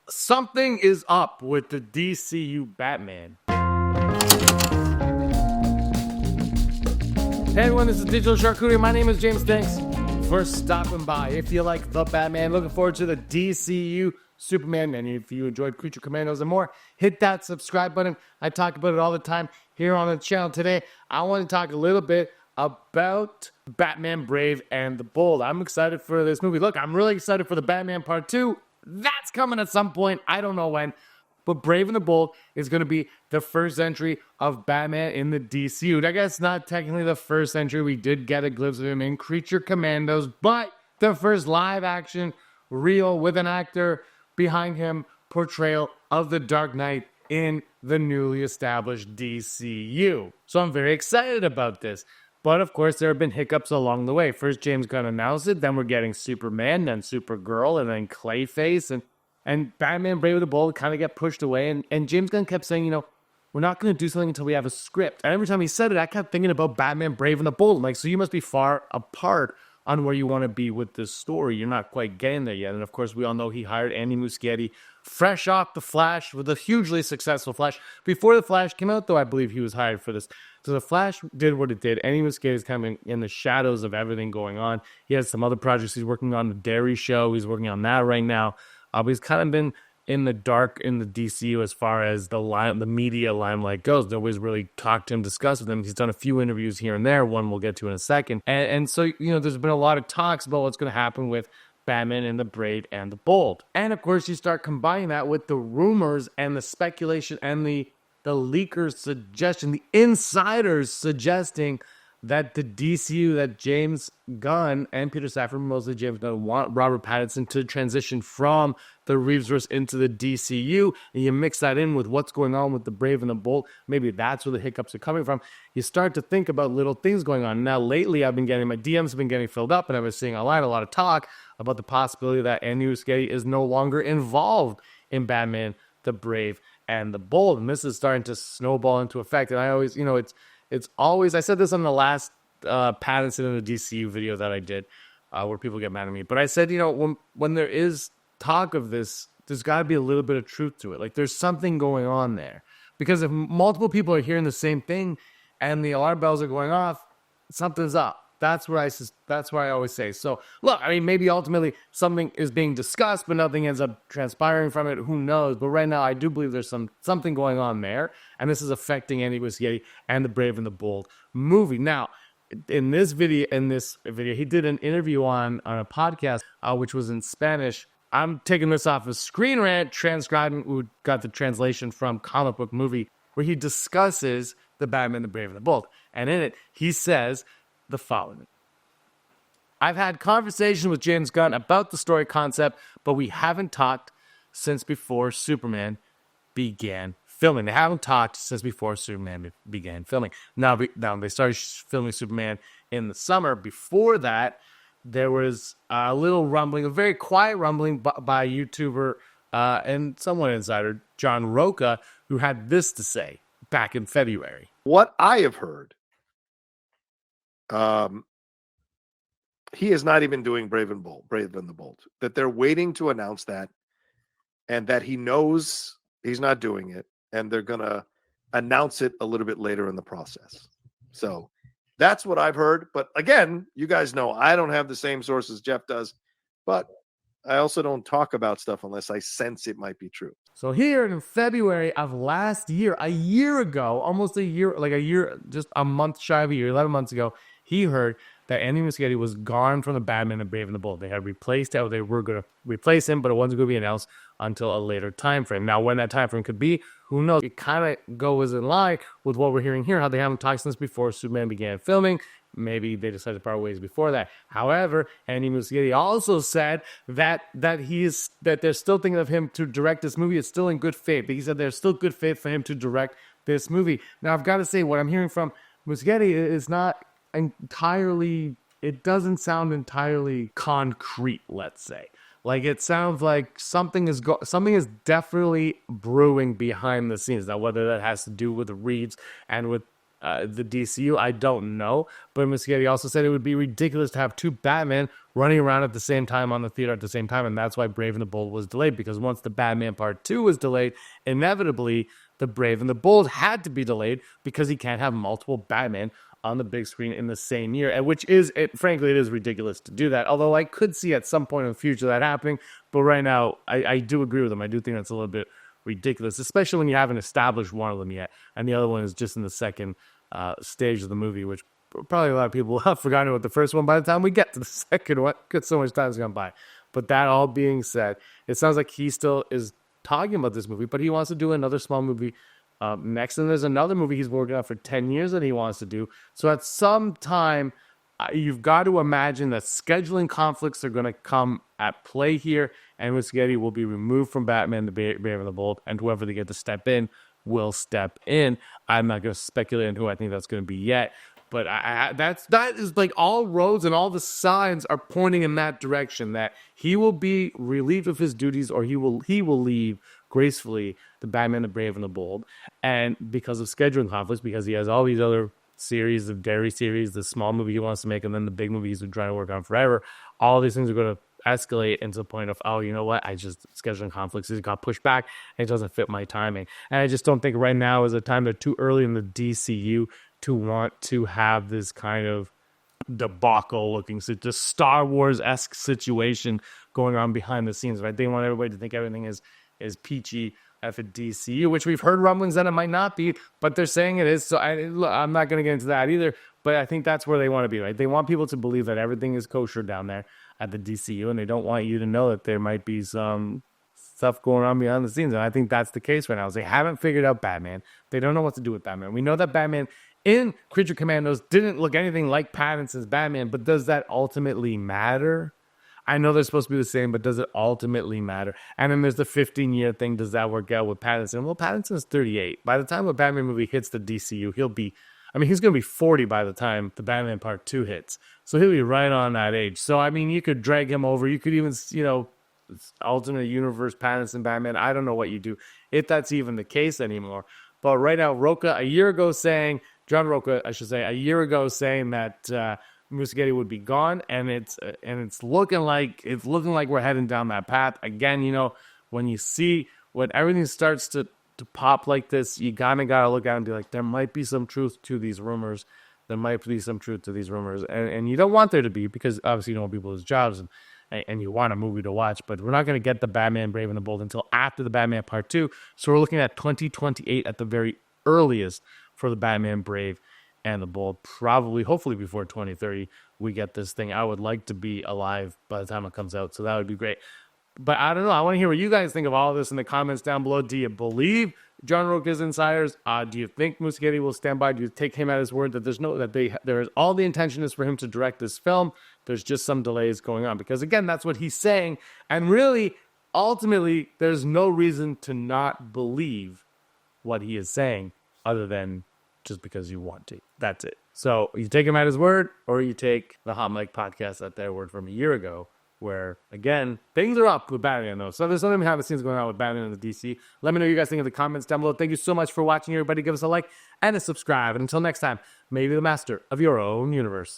Something is up with the DCU Batman. Hey everyone, this is Digital Charcuterie. My name is James. Thanks for stopping by. If you like the Batman, looking forward to the DCU Superman, and if you enjoyed Creature Commandos and more, hit that subscribe button. I talk about it all the time here on the channel. Today, I want to talk a little bit about Batman Brave and the Bold. I'm excited for this movie. Look, I'm really excited for the Batman Part 2. That's coming at some point. I don't know when. But Brave and the Bold is going to be the first entry of Batman in the DCU. I guess not technically the first entry. We did get a glimpse of him in Creature Commandos, but the first live action, real, with an actor behind him, portrayal of the Dark Knight in the newly established DCU. So I'm very excited about this. But of course, there have been hiccups along the way. First, James Gunn announced it, then we're getting Superman, then Supergirl, and then Clayface, and Batman Brave and the Bold kind of get pushed away. And James Gunn kept saying, we're not going to do something until we have a script. And every time he said it, I kept thinking about Batman Brave and the Bold. I'm like, so you must be far apart on where you want to be with this story. You're not quite getting there yet. And of course, we all know he hired Andy Muschietti, fresh off The Flash, with a hugely successful Flash. Before The Flash came out, though, I believe he was hired for this. So The Flash did what it did. Andy Muschietti is kind of in the shadows of everything going on. He has some other projects he's working on. The Dairy Show, he's working on that right now. He's kind of been in the dark in the DCU as far as the media limelight goes. Nobody's really talked to him, discussed with him. He's done a few interviews here and there, one we'll get to in a second. And so, there's been a lot of talks about what's going to happen with Batman and the Brave and the Bold. And of course, you start combining that with the rumors and the speculation and the leakers' suggestion, the insiders suggesting that the DCU, that James Gunn and Peter Safran, mostly James Gunn, want Robert Pattinson to transition from the Reeveverse into the DCU, and you mix that in with what's going on with the Brave and the Bold, maybe that's where the hiccups are coming from. You start to think about little things going on. Now, lately, my DMs have been getting filled up, and I was seeing online a lot of talk about the possibility that Andy Muschietti is no longer involved in Batman, the Brave, and the Bold, and this is starting to snowball into effect. And I always, it's always, I said this on the last Pattinson in the DCU video that I did, where people get mad at me. But I said, when there is talk of this, there's got to be a little bit of truth to it. Like, there's something going on there. Because if multiple people are hearing the same thing and the alarm bells are going off, something's up. That's where I always say. So, look, maybe ultimately something is being discussed, but nothing ends up transpiring from it. Who knows? But right now, I do believe there's something going on there, and this is affecting Andy Muschietti and the Brave and the Bold movie. Now, in this video, he did an interview on a podcast, which was in Spanish. I'm taking this off of Screen Rant, transcribing. We got the translation from Comic Book Movie, where he discusses the Batman, the Brave and the Bold, and in it, he says the following: I've had conversations with James Gunn about the story concept, but we haven't talked since before Superman began filming. They haven't talked since before Superman began filming. Now they started filming Superman in the summer. Before that, there was a little rumbling, a very quiet rumbling by a YouTuber and somewhat insider, John Roca, who had this to say back in February. What I have heard, he is not even doing Brave and the Bold. That they're waiting to announce that, and that he knows he's not doing it, and they're gonna announce it a little bit later in the process. So that's what I've heard. But again, you guys know I don't have the same sources Jeff does, but I also don't talk about stuff unless I sense it might be true. So here in February of last year, a year ago, just a month shy of a year, 11 months ago, he heard that Andy Muschietti was gone from the Batman, the Brave and the Bold. They had replaced him. They were going to replace him, but it wasn't going to be announced until a later time frame. Now, when that time frame could be, who knows? It kind of goes in line with what we're hearing here, how they haven't talked since before Superman began filming. Maybe they decided to part ways before that. However, Andy Muschietti also said that they're still thinking of him to direct this movie. It's still in good faith. He said there's still good faith for him to direct this movie. Now, I've got to say, what I'm hearing from Muschietti is not entirely, it doesn't sound entirely concrete, let's say. Like, it sounds like something is definitely brewing behind the scenes. Now, whether that has to do with the Reeds and with the DCU? I don't know. But Muschietti also said it would be ridiculous to have two Batman running around at the same time on the theater at the same time. And that's why Brave and the Bold was delayed, because once the Batman Part 2 was delayed, inevitably the Brave and the Bold had to be delayed because he can't have multiple Batman on the big screen in the same year, and which is, frankly, it is ridiculous to do that. Although I could see at some point in the future that happening, but right now I do agree with him. I do think that's a little bit ridiculous, especially when you haven't established one of them yet, and the other one is just in the second stage of the movie, which probably a lot of people have forgotten about the first one by the time we get to the second one, because so much time's gone by. But that all being said, it sounds like he still is talking about this movie, but he wants to do another small movie next, and there's another movie he's working on for 10 years that he wants to do. So at some time, you've got to imagine that scheduling conflicts are going to come at play here, and Muschietti will be removed from Batman, the Brave and the Bold, and whoever they get to step in will step in. I'm not going to speculate on who I think that's going to be yet, but that is like all roads and all the signs are pointing in that direction, that he will be relieved of his duties, or he will leave gracefully the Batman, the Brave and the Bold, and because of scheduling conflicts, because he has all these other series of dairy series, the small movie he wants to make, and then the big movie he's been trying to work on forever, all these things are going to escalate into the point of, oh, you know what, scheduling conflicts, it got pushed back, and it doesn't fit my timing. And I just don't think right now is a time, they're too early in the DCU to want to have this kind of debacle looking, the Star Wars-esque situation going on behind the scenes, right? They want everybody to think everything is peachy at the DCU, which we've heard rumblings that it might not be, but they're saying it is. So I'm not going to get into that either, but I think that's where they want to be, right? They want people to believe that everything is kosher down there at the DCU, and they don't want you to know that there might be some stuff going on behind the scenes. And I think that's the case right now. Is they haven't figured out Batman. They don't know what to do with Batman. We know that Batman in Creature Commandos didn't look anything like Pattinson's Batman, but does that ultimately matter? I know they're supposed to be the same, but does it ultimately matter? And then there's the 15-year thing. Does that work out with Pattinson? Well, Pattinson's 38. By the time a Batman movie hits the DCU, he's going to be 40 by the time the Batman Part 2 hits. So he'll be right on that age. So, you could drag him over. You could even, alternate universe Pattinson Batman. I don't know what you do, if that's even the case anymore. But right now, John Roca, a year ago saying that Muschietti would be gone, and it's looking like we're heading down that path again. When you see when everything starts to pop like this, you gotta look out and be like, there might be some truth to these rumors. And you don't want there to be, because obviously you don't want people lose jobs, and you want a movie to watch. But we're not going to get the Batman Brave and the Bold until after the Batman Part 2. So we're looking at 2028 at the very earliest for the Batman Brave and the Bold. Probably, hopefully before 2030, we get this thing. I would like to be alive by the time it comes out, so that would be great. But I don't know. I want to hear what you guys think of all of this in the comments down below. Do you believe John Roca's insiders? Do you think Muschietti will stand by? Do you take him at his word that there's all the intention is for him to direct this film? There's just some delays going on, because again, that's what he's saying. And really, ultimately, there's no reason to not believe what he is saying, other than just because you want to. That's it. So you take him at his word, or you take the Hot Mic podcast at their word from a year ago, where, again, things are up with Batman, though. So there's something behind the scenes going on with Batman and the DC. Let me know what you guys think in the comments down below. Thank you so much for watching, everybody. Give us a like and a subscribe. And until next time, may you be the master of your own universe.